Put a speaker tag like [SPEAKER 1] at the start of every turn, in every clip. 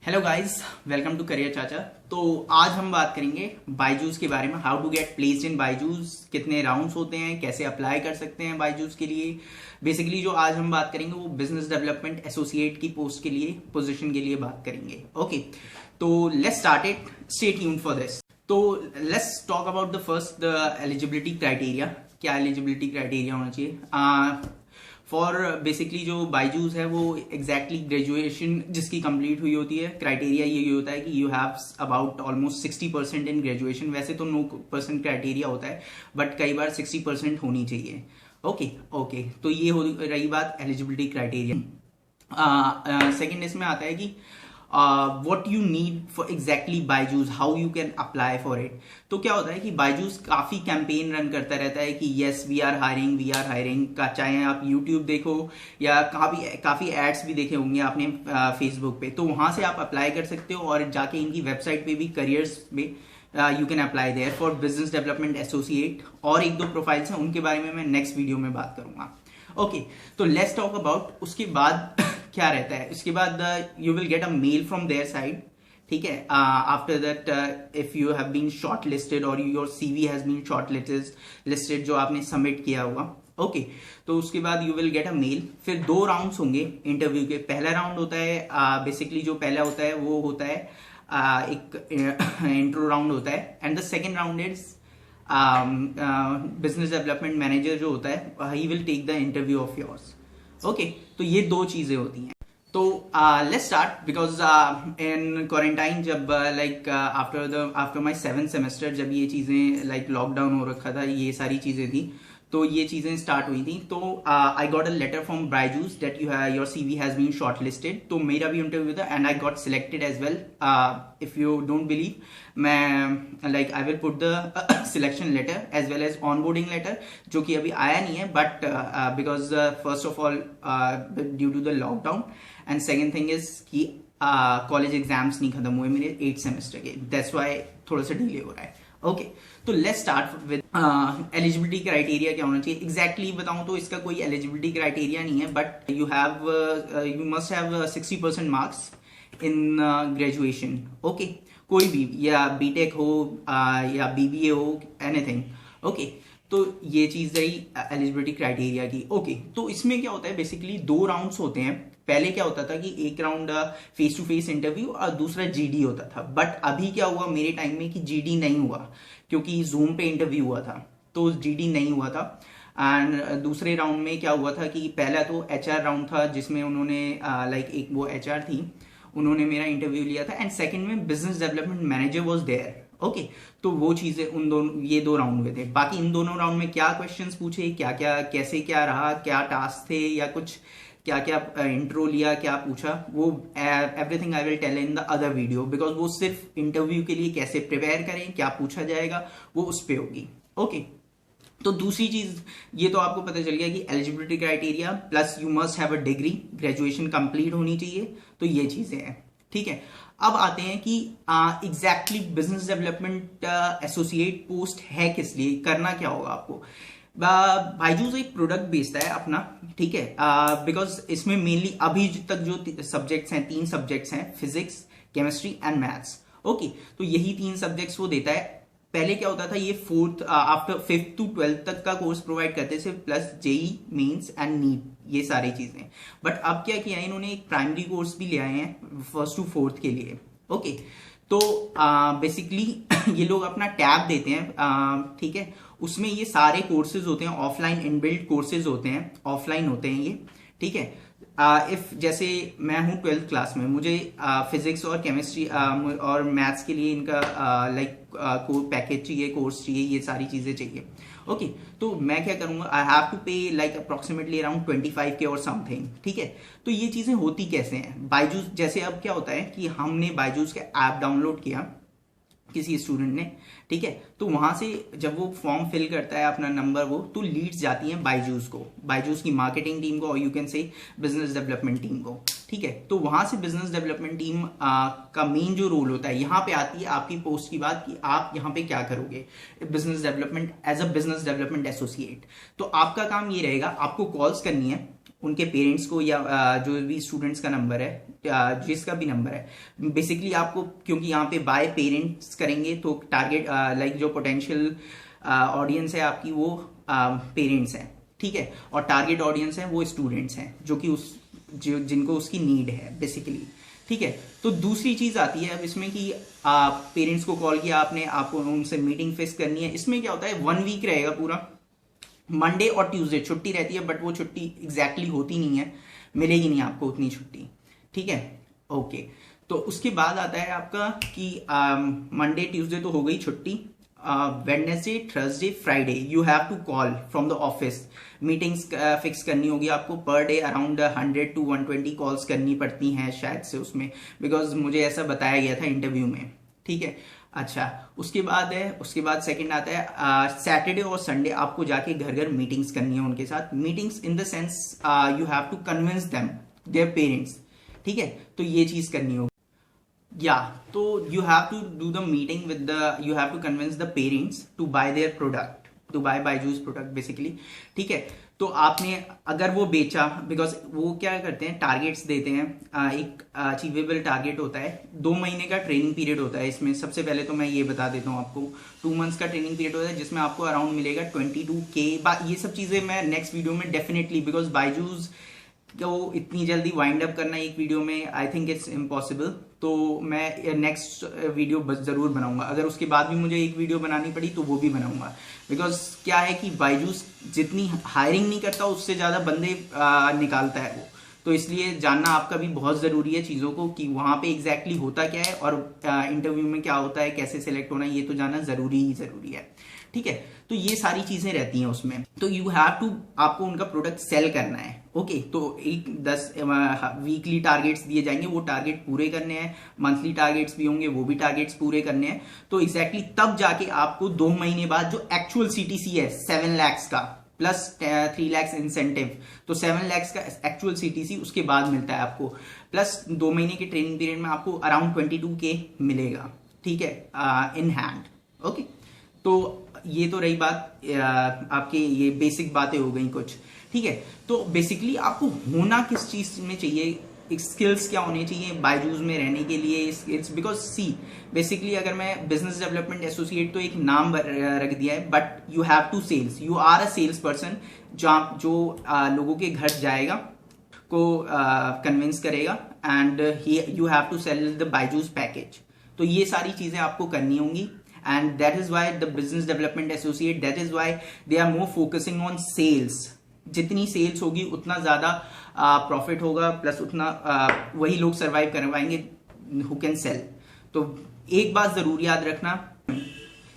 [SPEAKER 1] Hello guys, welcome to career Chacha. तो आज हम बात करेंगे बायजूस के बारे में। How to get placed in Byju's, कितने राउंड्स होते हैं, कैसे अप्लाई कर सकते हैं बायजूस के लिए। बेसिकली जो आज हम बात करेंगे वो बिजनेस डेवलपमेंट एसोसिएट की पोस्ट के लिए, पोजीशन के लिए बात करेंगे। ओके, तो let's start it, stay tuned for this. तो let's talk about the first, the eligibility criteria. क्या एलिजिबिलिटी क्राइटेरिया होना चाहिए फॉर बेसिकली जो बायजूस है वो एग्जैक्टली ग्रेजुएशन जिसकी कंप्लीट हुई होती है। क्राइटेरिया ये होता है कि you have about almost 60% in graduation. वैसे तो 9% क्राइटेरिया होता है, बट कई बार 60% होनी चाहिए। ओके, तो ये हो रही बात एलिजिबिलिटी क्राइटेरिया। सेकेंड इसमें आता है कि what you need for exactly Byju's, how you can apply for it। तो क्या होता है कि बायजूस काफी कैंपेन रन करता रहता है कि यस वी आर हायरिंग का, चाहे आप यूट्यूब देखो या काफी एड्स भी देखे होंगे आपने फेसबुक पे, तो वहां से आप अप्लाई कर सकते हो। और जाके इनकी वेबसाइट पे भी करियर्स में you can apply there for business development associate. और एक दो प्रोफाइल्स हैं, उनके बारे में मैं नेक्स्ट वीडियो में बात करूंगा। ओके, तो लेट्स टॉक अबाउट उसके बाद क्या रहता है। उसके बाद you will get a mail from their side, ठीक है। After that if you have been shortlisted और your CV has been shortlisted, जो आपने सबमिट किया हुआ। ओके, तो उसके बाद you will get a mail. फिर 2 राउंड्स होंगे इंटरव्यू के। पहला राउंड होता है बेसिकली जो पहला होता है वो होता है एक इंट्रो राउंड होता है, and the second round is business development manager जो होता है he will take the interview of yours. Okay, तो ये 2 चीजें होती हैं। तो let's start, because in quarantine जब आफ्टर माई 7th सेमेस्टर जब ये चीजें लॉकडाउन हो रखा था, ये सारी चीजें थी, तो ये चीजें स्टार्ट हुई थी। तो I got a letter from Byju's that your CV has been shortlisted. तो मेरा भी इंटरव्यू था and I got selected as well. If you don't believe, मैं I will put the selection letter as well as onboarding letter, जो कि अभी आया नहीं है, but because first of all due to the lockdown, and second thing is कि college exams नहीं खत्म हुए मेरे 8th सेमेस्टर के, दैट्स वाई थोड़ा सा डिले हो रहा है। ओके, तो let's start with eligibility criteria. क्या होना चाहिए एग्जैक्टली बताऊं तो इसका कोई एलिजिबिलिटी क्राइटेरिया नहीं है, but you must have 60% marks in graduation. Okay, कोई भी, या बीटेक हो या बीबीए हो, एनीथिंग। ओके, तो ये चीज रही एलिजिबिलिटी क्राइटेरिया की। ओके, तो इसमें क्या होता है, बेसिकली 2 राउंड्स होते हैं। पहले क्या होता था कि एक round face to face interview और दूसरा जीडी होता था, बट अभी क्या हुआ मेरे टाइम में कि जीडी नहीं हुआ, क्योंकि जूम पे इंटरव्यू हुआ था, तो जीडी नहीं हुआ था। एंड दूसरे राउंड में क्या हुआ था कि पहला तो एचआर राउंड था, जिसमें उन्होंने एक वो एचआर थी, उन्होंने मेरा इंटरव्यू लिया था, एंड सेकंड में business development manager was there. Okay, तो वो चीजें ये 2 राउंड हुए थे। बाकी इन दोनों राउंड में क्या क्वेश्चंस पूछे, क्या क्या कैसे क्या रहा, क्या टास्क थे, या कुछ क्या क्या इंट्रो लिया, क्या पूछा, वो everything I will tell in the other video, because वो सिर्फ इंटरव्यू के लिए कैसे प्रिपेयर करें, क्या पूछा जाएगा, वो उस पे होगी। ओके, तो दूसरी चीज ये तो आपको पता चल गया कि eligibility criteria plus you must have a degree, graduation complete होनी चाहिए, तो ये चीजें हैं, ठीक है। अब आते हैं कि exactly business development associate post है किस लिए, करना क्या होगा आपको। बायजूस एक प्रोडक्ट बेचता है अपना, ठीक है, बिकॉज इसमें मेनली अभी तक जो सब्जेक्ट्स हैं, 3 सब्जेक्ट्स हैं, physics, chemistry and maths. Okay, तो यही 3 सब्जेक्ट्स वो देता है। पहले क्या होता था, ये 4th after 5th to 12th तक का कोर्स प्रोवाइड करते थे, plus JEE Mains and NEET, ये सारी चीजें। बट अब क्या किया है इन्होंने, एक प्राइमरी कोर्स भी ले आए हैं 1st to 4th के लिए। ओके, तो बेसिकली ये लोग अपना टैब देते हैं, ठीक है, उसमें ये सारे कोर्सेज होते हैं, ऑफलाइन इनबिल्ट कोर्सेज होते हैं, ऑफलाइन होते हैं ये, ठीक है। इफ जैसे मैं हूँ 12th क्लास में, मुझे फिजिक्स और केमिस्ट्री और मैथ्स के लिए इनका पैकेज चाहिए, कोर्स चाहिए, ये सारी चीजें चाहिए। ओके, तो मैं क्या करूंगा, आई हैव टू पे अप्रोक्सीमेटली अराउंड 25K और समथिंग, ठीक है। तो ये चीजें होती कैसे हैं बायजूस, जैसे अब क्या होता है कि हमने बायजूस का ऐप डाउनलोड किया किसी स्टूडेंट ने, ठीक है, तो वहां से जब वो फॉर्म फिल करता है अपना नंबर, वो तो लीड्स जाती हैं बायजूस को, बायजूस की मार्केटिंग टीम को, और you can say business development team को, ठीक है। तो वहां से बिजनेस डेवलपमेंट टीम का मेन जो रोल होता है, यहाँ पे आती है आपकी पोस्ट की बात कि आप यहाँ पे क्या करोगे business development as a business development associate. तो आपका काम ये रहेगा, आपको कॉल्स करनी है उनके पेरेंट्स को या जो भी स्टूडेंट्स का नंबर है, जिसका भी नंबर है, बेसिकली आपको, क्योंकि यहाँ पे बाय पेरेंट्स करेंगे तो टारगेट लाइक जो पोटेंशियल ऑडियंस है आपकी वो पेरेंट्स हैं, ठीक है, और टारगेट ऑडियंस है वो स्टूडेंट्स हैं जो कि जिनको उसकी नीड है बेसिकली, ठीक है। तो दूसरी चीज आती है अब इसमें कि आप पेरेंट्स को कॉल किया आपने, आपको उनसे मीटिंग फिक्स करनी है। इसमें क्या होता है 1 वीक रहेगा पूरा, मंडे और ट्यूसडे छुट्टी रहती है, बट वो छुट्टी एग्जैक्टली होती नहीं है, मिलेगी नहीं आपको उतनी छुट्टी, ठीक है, ओके। तो उसके बाद आता है आपका कि मंडे ट्यूसडे तो हो गई छुट्टी, Wednesday Thursday Friday you have to call from the office, meetings fix करनी होगी आपको, per day around 100 to 120 calls करनी पड़ती हैं शायद से उसमें, बिकॉज मुझे ऐसा बताया गया था इंटरव्यू में, ठीक है। अच्छा, उसके बाद सेकंड आता है सैटरडे और संडे आपको जाके घर घर मीटिंग्स करनी है उनके साथ, meetings in the sense you have to convince them their parents, ठीक है, तो ये चीज करनी होगी। या तो you have to do the meeting with the, you have to convince the parents to buy their product, to buy Byju's product basically, ठीक है। तो आपने अगर वो बेचा, बिकॉज वो क्या करते हैं टारगेट्स देते हैं, एक अचीवेबल टारगेट होता है, 2 महीने का ट्रेनिंग पीरियड होता है इसमें। सबसे पहले तो मैं ये बता देता हूँ आपको, 2 मंथ्स का ट्रेनिंग पीरियड होता है जिसमें आपको अराउंड मिलेगा 22K। ये सब चीजें मैं नेक्स्ट वीडियो में डेफिनेटली, बिकॉज बायजूस को इतनी जल्दी वाइंड अप करना एक वीडियो में आई थिंक इट्स इम्पॉसिबल, तो मैं नेक्स्ट वीडियो जरूर बनाऊंगा। अगर उसके बाद भी मुझे एक वीडियो बनानी पड़ी तो वो भी बनाऊंगा, बिकॉज क्या है कि बायजूस जितनी हायरिंग नहीं करता उससे ज्यादा बंदे निकालता है वो, तो इसलिए जानना आपका भी बहुत जरूरी है चीजों को कि वहां पे एग्जैक्टली होता क्या है और इंटरव्यू में क्या होता है, कैसे सिलेक्ट होना है, ये तो जानना जरूरी है, ठीक है। तो ये सारी चीजें रहती हैं उसमें, तो यू हैव टू, आपको उनका प्रोडक्ट सेल करना है, ओके। तो 10 वीकली टारगेट्स दिए जाएंगे, वो टारगेट पूरे करने हैं, मंथली टारगेट्स भी होंगे, वो भी टारगेट्स पूरे करने हैं। तो एग्जैक्टली तब जाके आपको 2 महीने बाद जो एक्चुअल CTC है 7 lakhs का प्लस 3 lakhs इंसेंटिव, तो 7 lakhs का एक्चुअल CTC उसके बाद मिलता है आपको, प्लस 2 महीने के ट्रेनिंग पीरियड में आपको अराउंड 22K मिलेगा, ठीक है, इन हैंड, ओके। तो ये तो रही बात, आपके ये बेसिक बातें हो गई कुछ, ठीक है। तो बेसिकली आपको होना किस चीज में चाहिए, स्किल्स क्या होने चाहिए बायजूस में रहने के लिए, इट्स बिकॉज सी बेसिकली अगर मैं बिजनेस डेवलपमेंट एसोसिएट तो एक नाम रख दिया है, but you have to sales, you are a sales person जो लोगों के घर जाएगा, को कन्विंस करेगा, and you have to sell the Byju's package. तो ये सारी चीजें आपको करनी होंगी, and that is why the business development associate, that is why they are more focusing on sales। जितनी सेल्स होगी उतना ज्यादा प्रॉफिट होगा, प्लस उतना वही लोग सरवाइव कर पाएंगे हु कैन सेल। तो एक बात जरूर याद रखना,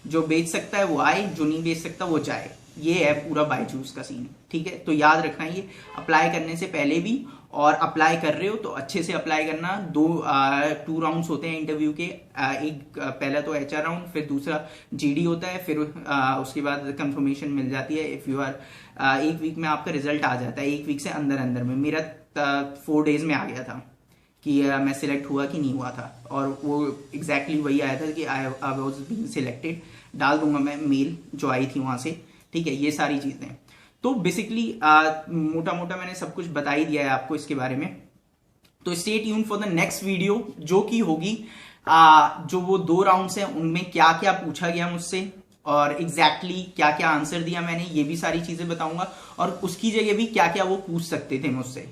[SPEAKER 1] जो बेच सकता है वो आए, जो नहीं बेच सकता वो जाए, ये है पूरा बायजूस का सीन, ठीक है। तो याद रखना ये अप्लाई करने से पहले भी, और अप्लाई कर रहे हो तो अच्छे से अप्लाई करना। 2 राउंड्स होते हैं इंटरव्यू के, एक पहला तो HR राउंड, फिर दूसरा GD होता है, फिर उसके बाद कंफर्मेशन मिल जाती है। इफ यू आर 1 वीक में आपका रिजल्ट आ जाता है, 1 वीक से अंदर में। मेरा 4 डेज में आ गया था कि मैं सिलेक्ट हुआ कि नहीं हुआ था, और वो एग्जैक्टली वही आया था कि आई वाज बीइंग सिलेक्टेड। डाल दूंगा मैं मेल जो आई थी वहां से, ठीक है, ये सारी चीजें। तो बेसिकली मोटा मोटा मैंने सब कुछ बता ही दिया है आपको इसके बारे में। तो stay tune for the next video, जो कि होगी जो वो 2 राउंड्स हैं उनमें क्या क्या पूछा गया मुझसे, और एग्जैक्टली क्या क्या आंसर दिया मैंने, ये भी सारी चीजें बताऊंगा, और उसकी जगह भी क्या क्या वो पूछ सकते थे मुझसे।